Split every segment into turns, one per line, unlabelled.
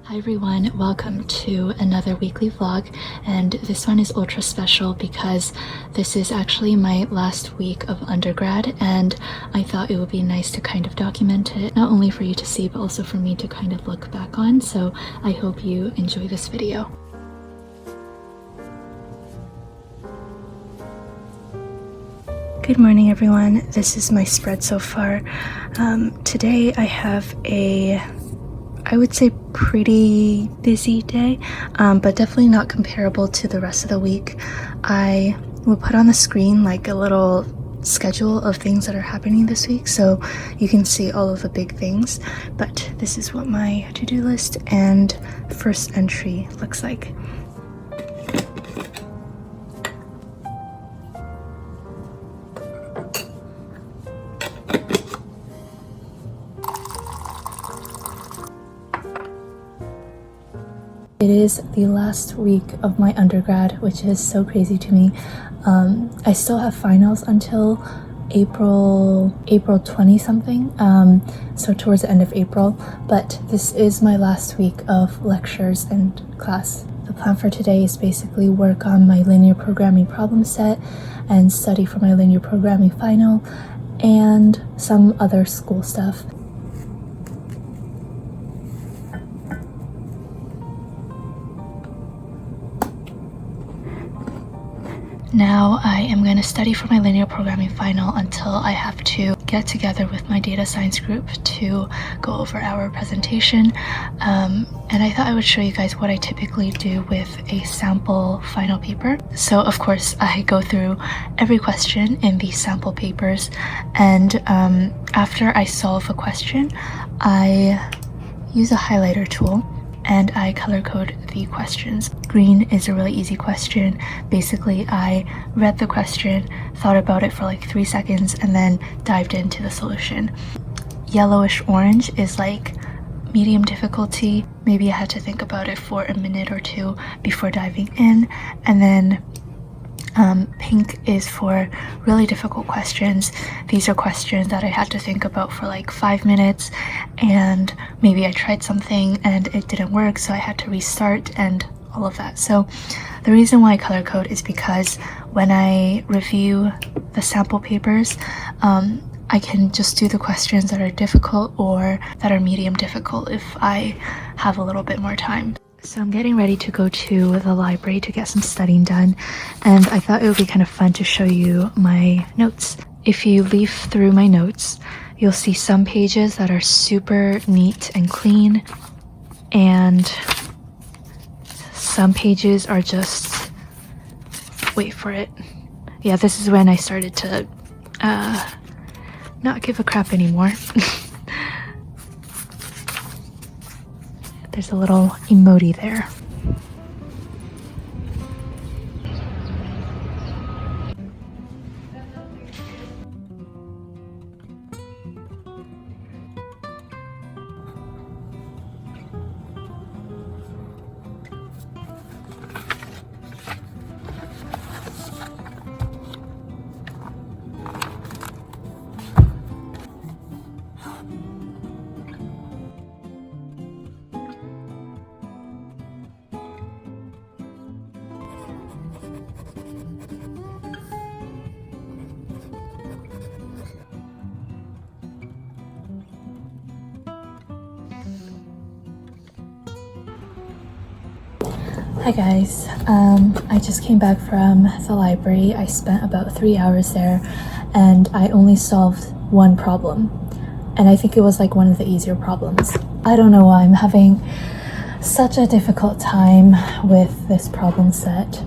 Hi everyone, welcome to another weekly vlog, and this one is ultra special because this is actually my last week of undergrad, and I thought it would be nice to kind of document it, not only for you to see but also for me to kind of look back on. So I hope you enjoy this video. Good morning everyone, this is my spread so far. Today I have I would say pretty busy day, but definitely not comparable to the rest of the week. I will put on the screen like a little schedule of things that are happening this week so you can see all of the big things, but this is what my to-do list and first entry looks like. It is the last week of my undergrad, which is so crazy to me. I still have finals until April 20 something, so towards the end of April, but this is my last week of lectures and class. The plan for today is basically work on my linear programming problem set and study for my linear programming final and some other school stuff. Now I am going to study for my linear programming final until I have to get together with my data science group to go over our presentation. And I thought I would show you guys what I typically do with a sample final paper. So of course I go through every question in these sample papers, and after I solve a question, I use a highlighter tool and I color code the questions. Green is a really easy question. Basically, I read the question, thought about it for like 3 seconds, and then dived into the solution. Yellowish orange is like medium difficulty. Maybe I had to think about it for a minute or two before diving in. And then pink is for really difficult questions. These are questions that I had to think about for like 5 minutes, and maybe I tried something and it didn't work, so I had to restart and all of that. So the reason why I color code is because when I review the sample papers, I can just do the questions that are difficult or that are medium difficult if I have a little bit more time. So I'm getting ready to go to the library to get some studying done, and I thought it would be kind of fun to show you my notes. If you leaf through my notes, you'll see some pages that are super neat and clean, and some pages are just, wait for it. Yeah, this is when I started to not give a crap anymore. There's a little emoji there. Hi guys, I just came back from the library. I spent about 3 hours there and I only solved one problem, and I think it was like one of the easier problems. I don't know why I'm having such a difficult time with this problem set,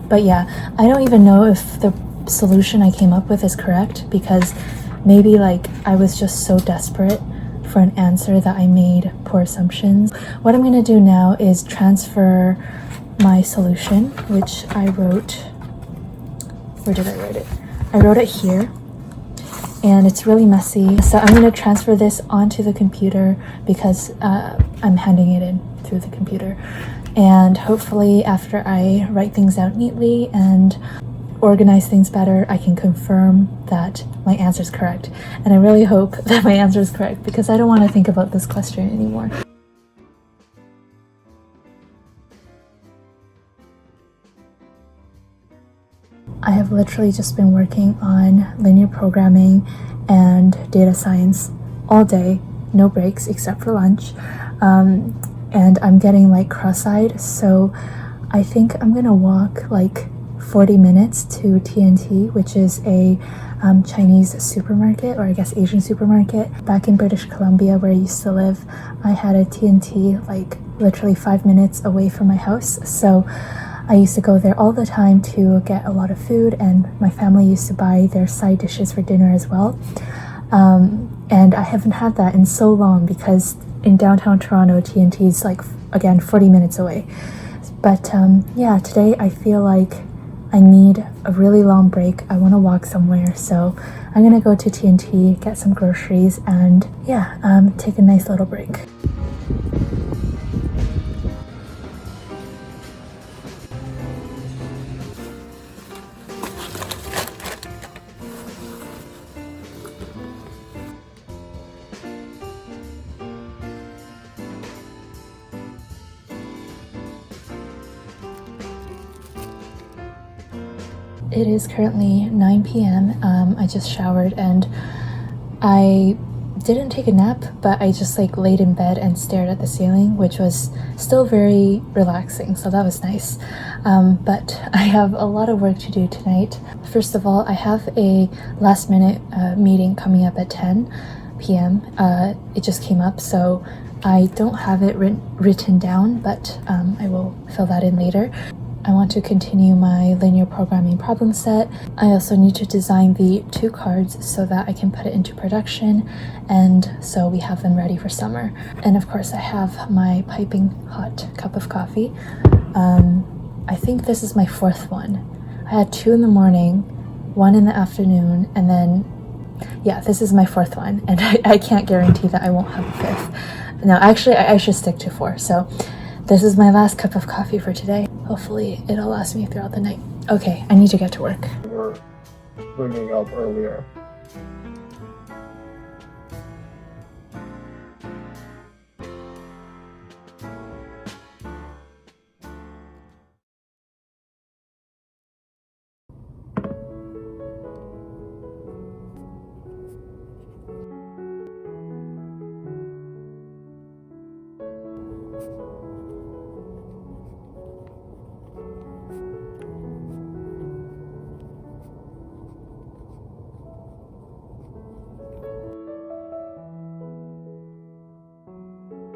but yeah, I don't even know if the solution I came up with is correct, because maybe like I was just so desperate for an answer that I made poor assumptions. What I'm going to do now is transfer my solution, which I wrote, where did I write it? I wrote it here, and it's really messy. So I'm going to transfer this onto the computer because I'm handing it in through the computer. And hopefully after I write things out neatly and organize things better, I can confirm that my answer is correct. And I really hope that my answer is correct because I don't want to think about this question anymore. have literally just been working on linear programming and data science all day, no breaks except for lunch, and I'm getting like cross-eyed, so I think I'm gonna walk like 40 minutes to TNT, which is a Chinese supermarket, or I guess Asian supermarket. Back in British Columbia, where I used to live, I had a TNT like literally 5 minutes away from my house, so I used to go there all the time to get a lot of food, and my family used to buy their side dishes for dinner as well. And I haven't had that in so long because in downtown Toronto, TNT is like, again, 40 minutes away. But yeah, today I feel like I need a really long break. I want to walk somewhere, so I'm gonna go to TNT, get some groceries, and yeah, take a nice little break. It is currently 9 p.m. I just showered and I didn't take a nap, but I just like laid in bed and stared at the ceiling, which was still very relaxing, so that was nice. But I have a lot of work to do tonight. First of all, I have a last minute meeting coming up at 10 p.m. It just came up, so I don't have it written down, but I will fill that in later. I want to continue my linear programming problem set. I also need to design the 2 cards so that I can put it into production, and so we have them ready for summer. And of course I have my piping hot cup of coffee. I think this is my 4th one. I had 2 in the morning, 1 in the afternoon, and then yeah, this is my 4th one, and I can't guarantee that I won't have a 5th. No, actually I should stick to 4. So this is my last cup of coffee for today. Hopefully it'll last me throughout the night. Okay, I need to get to work.
We're bringing up earlier.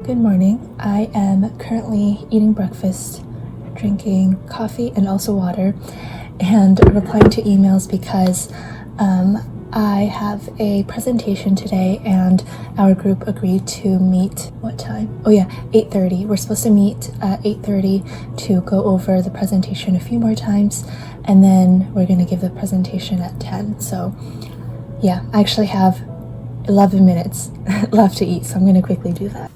Good morning. I am currently eating breakfast, drinking coffee and also water, and replying to emails because I have a presentation today and our group agreed to meet, what time? Oh yeah, 8:30. We're supposed to meet at 8:30 to go over the presentation a few more times, and then we're gonna give the presentation at 10. So yeah, I actually have 11 minutes left to eat, so I'm gonna quickly do that.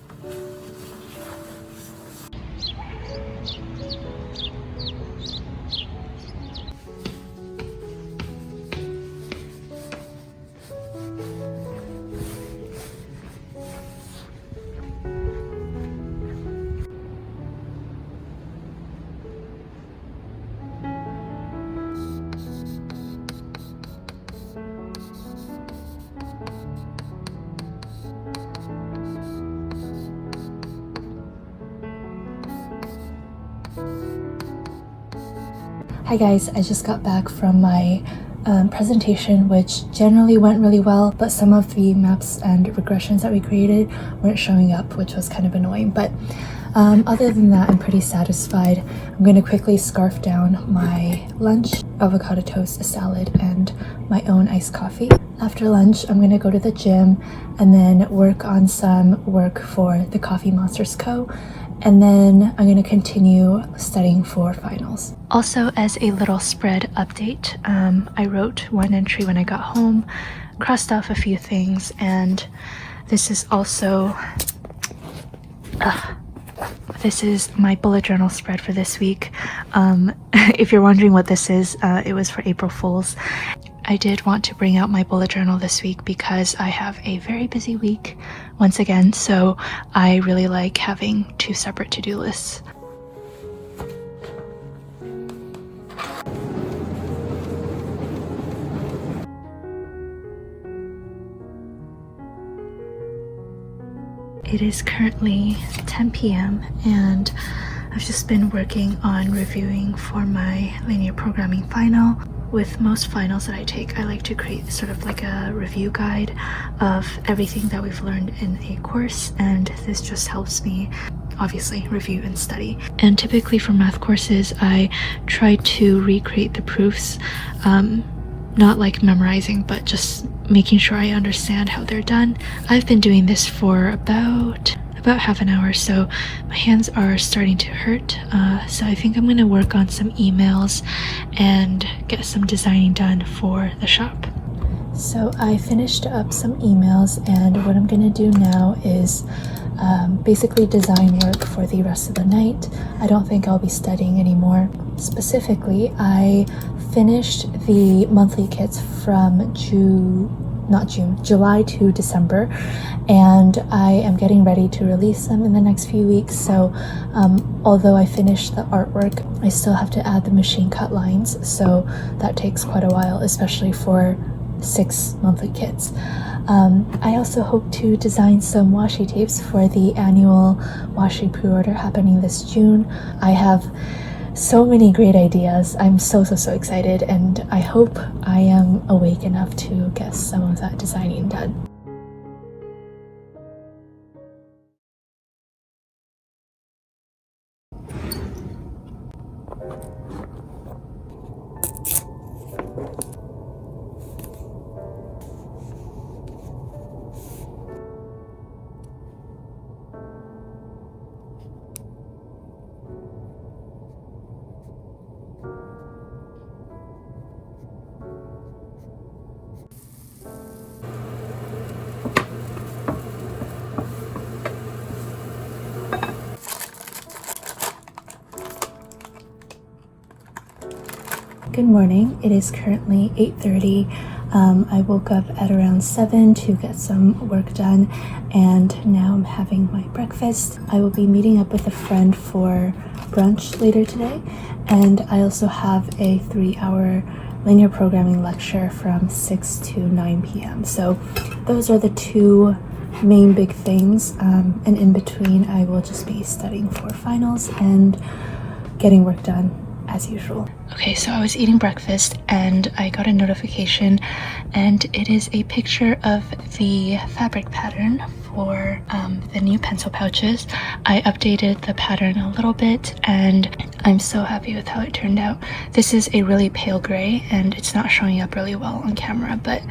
Hi guys, I just got back from my presentation, which generally went really well, but some of the maps and regressions that we created weren't showing up, which was kind of annoying. But other than that, I'm pretty satisfied. I'm going to quickly scarf down my lunch, avocado toast, a salad, and my own iced coffee. After lunch, I'm going to go to the gym and then work on some work for the Coffee Monsters Co. And then I'm going to continue studying for finals. Also, as a little spread update, I wrote one entry when I got home, crossed off a few things, and this is also this is my bullet journal spread for this week. If you're wondering what this is, it was for April Fools. I did want to bring out my bullet journal this week because I have a very busy week once again, so I really like having 2 separate to-do lists. It is currently 10 p.m. and I've just been working on reviewing for my linear programming final. With most finals that I take, I like to create sort of like a review guide of everything that we've learned in a course, and this just helps me obviously review and study. And typically for math courses, I try to recreate the proofs, not like memorizing, but just making sure I understand how they're done. I've been doing this for about half an hour, so my hands are starting to hurt, so I think I'm going to work on some emails and get some designing done for the shop. So I finished up some emails, and what I'm going to do now is basically design work for the rest of the night. I don't think I'll be studying anymore. Specifically, I finished the monthly kits from July to December, and I am getting ready to release them in the next few weeks. So although I finished the artwork, I still have to add the machine cut lines, so that takes quite a while, especially for 6 monthly kits. I also hope to design some washi tapes for the annual washi pre-order happening this June. I have so many great ideas. I'm so excited, and I hope I am awake enough to get some of that designing done. Good morning. It is currently 8:30. I woke up at around 7 to get some work done, and now I'm having my breakfast. I will be meeting up with a friend for brunch later today, and I also have a 3-hour linear programming lecture from 6 to 9 p.m. So those are the two main big things, and in between I will just be studying for finals and getting work done as usual. Okay, so I was eating breakfast and I got a notification, and it is a picture of the fabric pattern for the new pencil pouches. I updated the pattern a little bit and I'm so happy with how it turned out. This is a really pale gray and it's not showing up really well on camera, but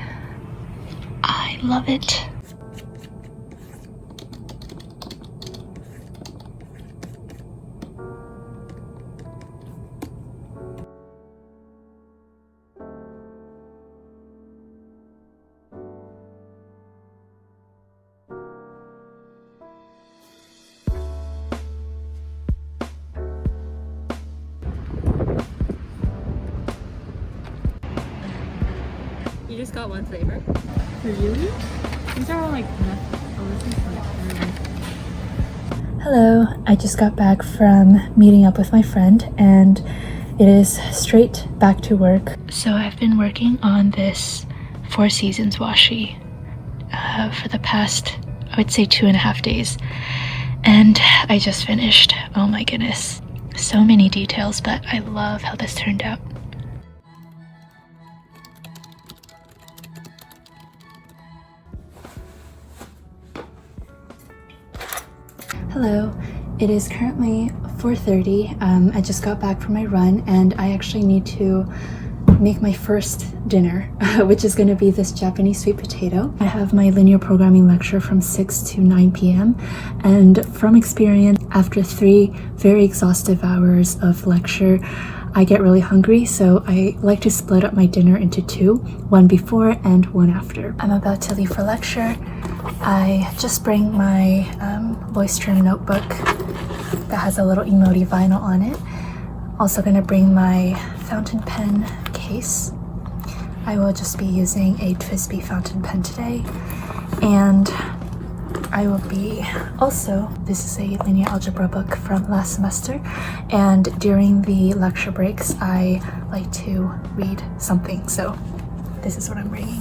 I love it.
You just got one flavor? Really? These are all like
Hello, I just got back from meeting up with my friend and it is straight back to work. So I've been working on this 4 Seasons washi for the past, I would say, 2.5 days. And I just finished. Oh my goodness. So many details, but I love how this turned out. Hello, it is currently 4:30. I just got back from my run and I actually need to make my first dinner, which is going to be this Japanese sweet potato. I have my linear programming lecture from 6 to 9 p.m. and from experience, after 3 very exhaustive hours of lecture, I get really hungry, so I like to split up my dinner into 2, one before and one after. I'm about to leave for lecture. I just bring my Leuchtturm notebook that has a little emoji vinyl on it. Also gonna bring my fountain pen case. I will just be using a Twisby fountain pen today, and I will be also, this is a linear algebra book from last semester, and during the lecture breaks I like to read something, so this is what I'm bringing.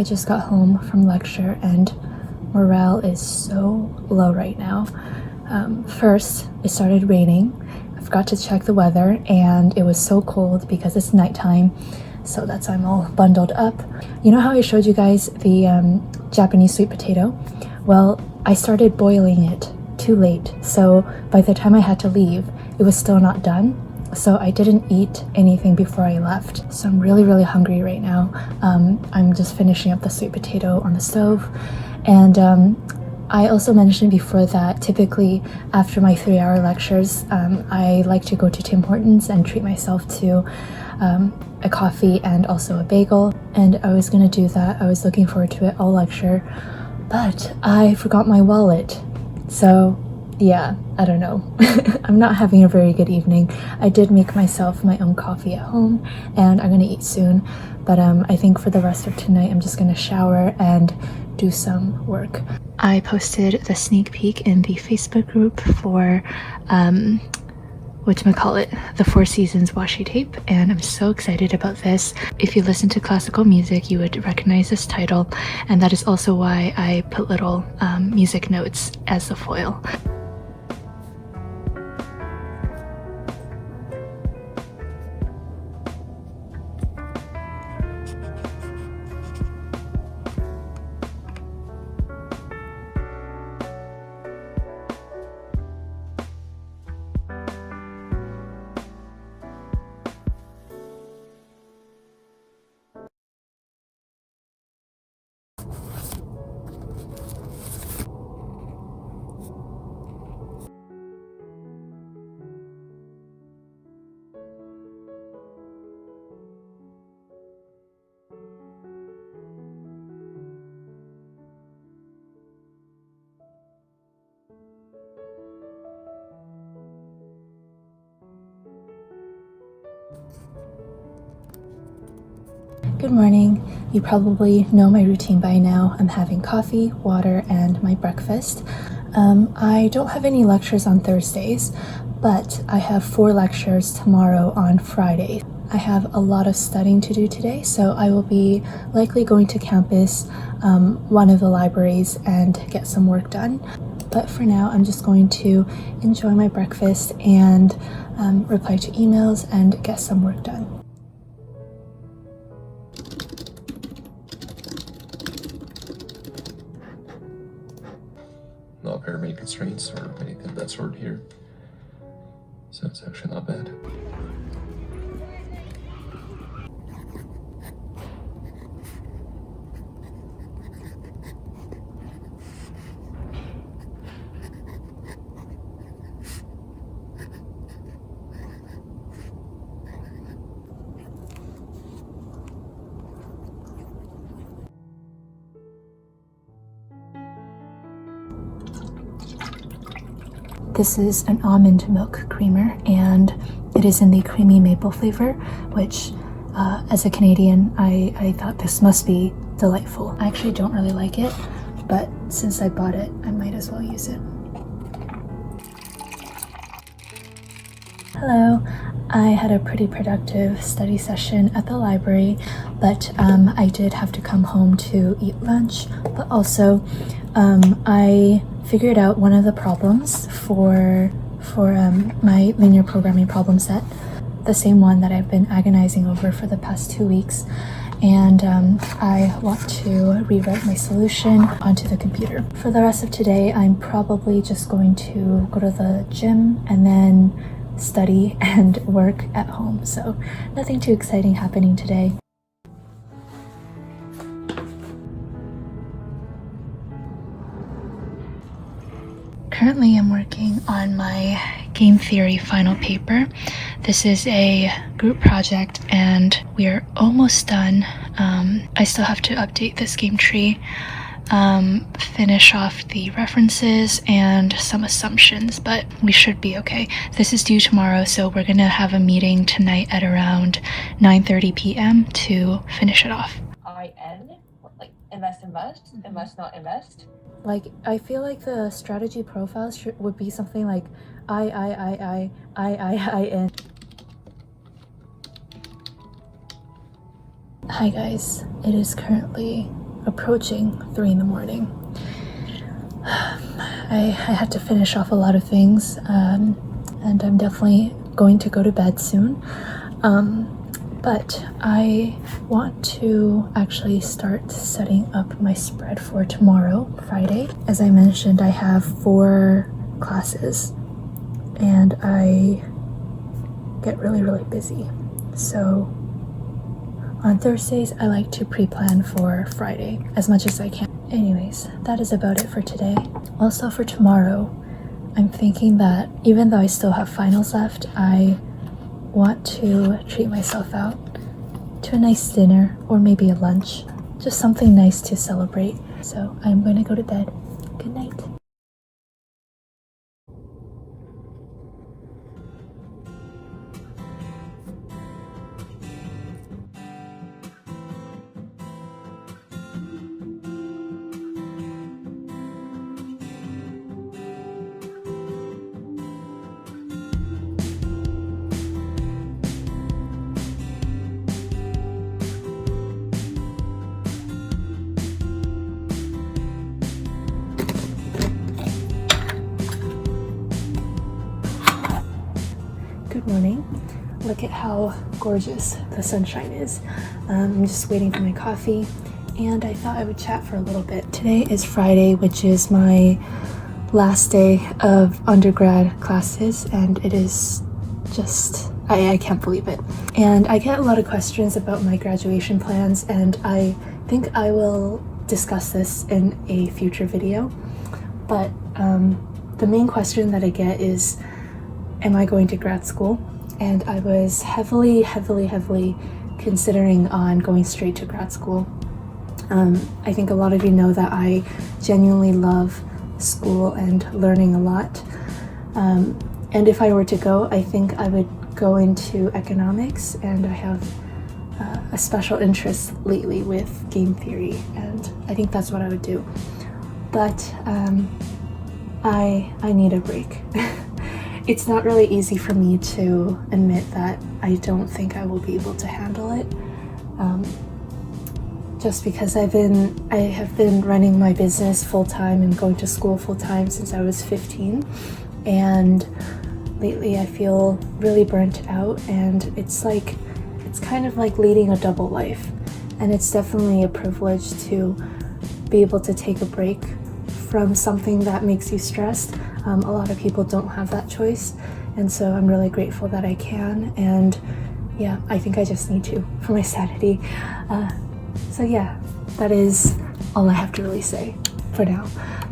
I just got home from lecture and morale is so low right now. First, it started raining. I forgot to check the weather and it was so cold because it's nighttime. So that's why I'm all bundled up. You know how I showed you guys the Japanese sweet potato? Well, I started boiling it too late. So by the time I had to leave, it was still not done. So I didn't eat anything before I left. So I'm really, really hungry right now. I'm just finishing up the sweet potato on the stove. And I also mentioned before that typically after my 3-hour lectures, I like to go to Tim Hortons and treat myself to a coffee and also a bagel. And I was gonna do that. I was looking forward to it all lecture, but I forgot my wallet. So yeah, I don't know. I'm not having a very good evening. I did make myself my own coffee at home and I'm gonna eat soon. But I think for the rest of tonight, I'm just gonna shower and do some work. I posted the sneak peek in the Facebook group for the Four Seasons washi tape, and I'm so excited about this. If you listen to classical music, you would recognize this title, and that is also why I put little music notes as the foil. Good morning. You probably know my routine by now. I'm having coffee, water, and my breakfast. I don't have any lectures on Thursdays, but I have 4 lectures tomorrow on Friday. I have a lot of studying to do today, so I will be likely going to campus, one of the libraries, and get some work done. But for now, I'm just going to enjoy my breakfast and reply to emails and get some work done.
No pyramid constraints or anything of that sort here. So it's actually not bad.
This is an almond milk creamer and it is in the creamy maple flavor, which as a Canadian, I thought this must be delightful. I actually don't really like it, but since I bought it, I might as well use it. Hello. I had a pretty productive study session at the library, but I did have to come home to eat lunch, but also I figured out one of the problems for my linear programming problem set, the same one that I've been agonizing over for the past 2 weeks, and I want to rewrite my solution onto the computer. For the rest of today, I'm probably just going to go to the gym and then study and work at home, so nothing too exciting happening today. Currently, I'm working on my game theory final paper. This is a group project and we are almost done. I still have to update this game tree, finish off the references and some assumptions, but we should be okay. This is due tomorrow, so we're gonna have a meeting tonight at around 9:30 p.m. to finish it off.
IN, like invest, invest, not invest.
Like, I feel like the strategy profile would be something like I N. Hi guys, it is currently approaching 3 in the morning. I had to finish off a lot of things, and I'm definitely going to go to bed soon. But I want to actually start setting up my spread for tomorrow, Friday. As I mentioned, I have 4 classes and I get really busy. So on Thursdays, I like to pre-plan for Friday as much as I can. Anyways, that is about it for today. Also for tomorrow, I'm thinking that even though I still have finals left, I want to treat myself out to a nice dinner or maybe a lunch. Just something nice to celebrate. So I'm going to go to bed. Good night. Good morning. Look at how gorgeous the sunshine is. I'm just waiting for my coffee and I thought I would chat for a little bit. Today is Friday, which is my last day of undergrad classes, and it is just, I can't believe it. And I get a lot of questions about my graduation plans, and I think I will discuss this in a future video. But the main question that I get is, am I going to grad school? And I was heavily considering on going straight to grad school. I think a lot of you know that I genuinely love school and learning a lot. And if I were to go, I think I would go into economics, and I have a special interest lately with game theory, and I think that's what I would do. But I need a break. It's not really easy for me to admit that I don't think I will be able to handle it. Just because I have been running my business full-time and going to school full-time since I was 15, and lately I feel really burnt out, and it's kind of like leading a double life, and it's definitely a privilege to be able to take a break from something that makes you stressed. A lot of people don't have that choice, and so I'm really grateful that I can, and yeah, I think I just need to for my sanity. So yeah, that is all I have to really say for now.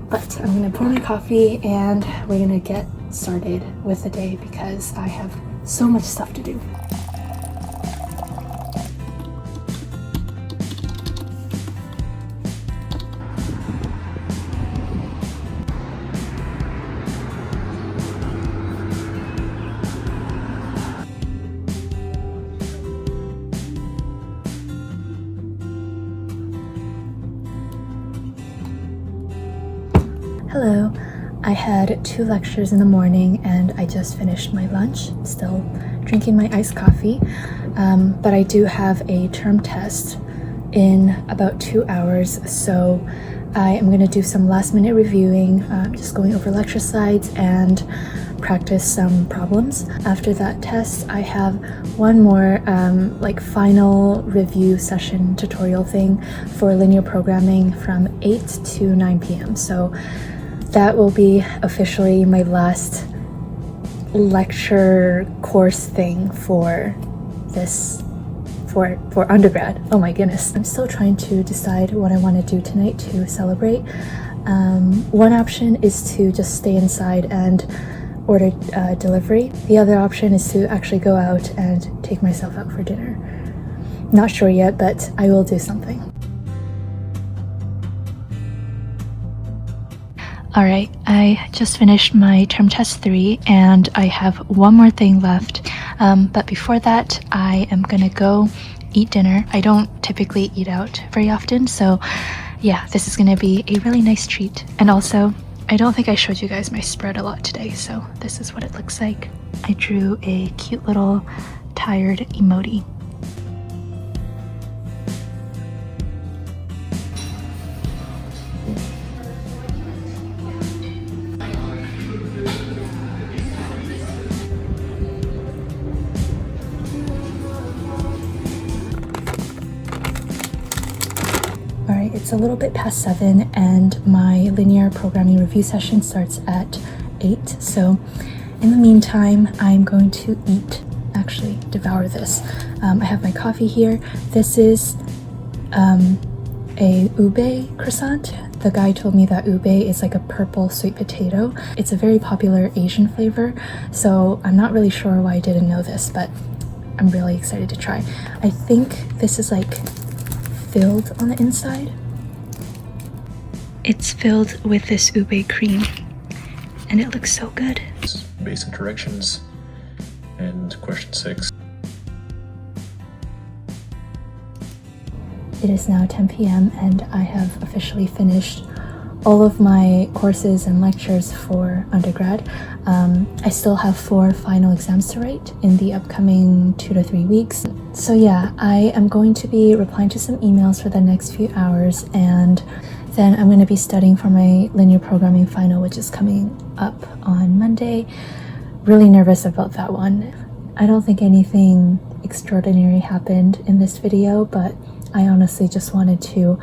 But I'm gonna pour my coffee and we're gonna get started with the day because I have so much stuff to do. Hello. I had 2 lectures in the morning and I just finished my lunch, still drinking my iced coffee, but I do have a term test in about 2 hours, so I am going to do some last minute reviewing, just going over lecture slides and practice some problems. After that test, I have one more final review session tutorial thing for linear programming from 8 to 9 p.m. So that will be officially my last lecture course thing for this, for undergrad. Oh my goodness. I'm still trying to decide what I want to do tonight to celebrate. One option is to just stay inside and order delivery. The other option is to actually go out and take myself out for dinner. Not sure yet, but I will do something. Alright, I just finished my term test 3 and I have one more thing left, but before that I am gonna go eat dinner. I don't typically eat out very often, so yeah, this is gonna be a really nice treat. And also, I don't think I showed you guys my spread a lot today, so this is what it looks like. I drew a cute little tired emoji. It's a little bit past 7 and my linear programming review session starts at 8. So in the meantime, I'm going to actually devour this. I have my coffee here. This is a ube croissant. The guy told me that ube is like a purple sweet potato. It's a very popular Asian flavor, so I'm not really sure why I didn't know this, but I'm really excited to try. I think this is like filled on the inside. It's filled with this ube cream, and it looks so good.
Basic directions and question 6.
It is now 10 p.m. and I have officially finished all of my courses and lectures for undergrad. I still have 4 final exams to write in the upcoming 2 to 3 weeks. So yeah, I am going to be replying to some emails for the next few hours, and then I'm going to be studying for my linear programming final, which is coming up on Monday. Really nervous about that one. I don't think anything extraordinary happened in this video, but I honestly just wanted to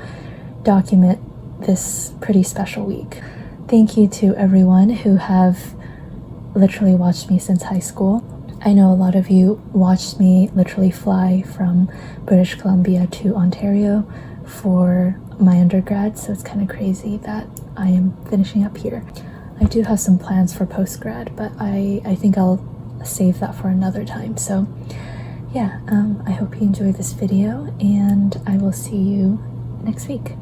document this pretty special week. Thank you to everyone who have literally watched me since high school. I know a lot of you watched me literally fly from British Columbia to Ontario for my undergrad, so it's kind of crazy that I am finishing up here. I do have some plans for postgrad, but I think I'll save that for another time. So yeah, I hope you enjoyed this video, and I will see you next week.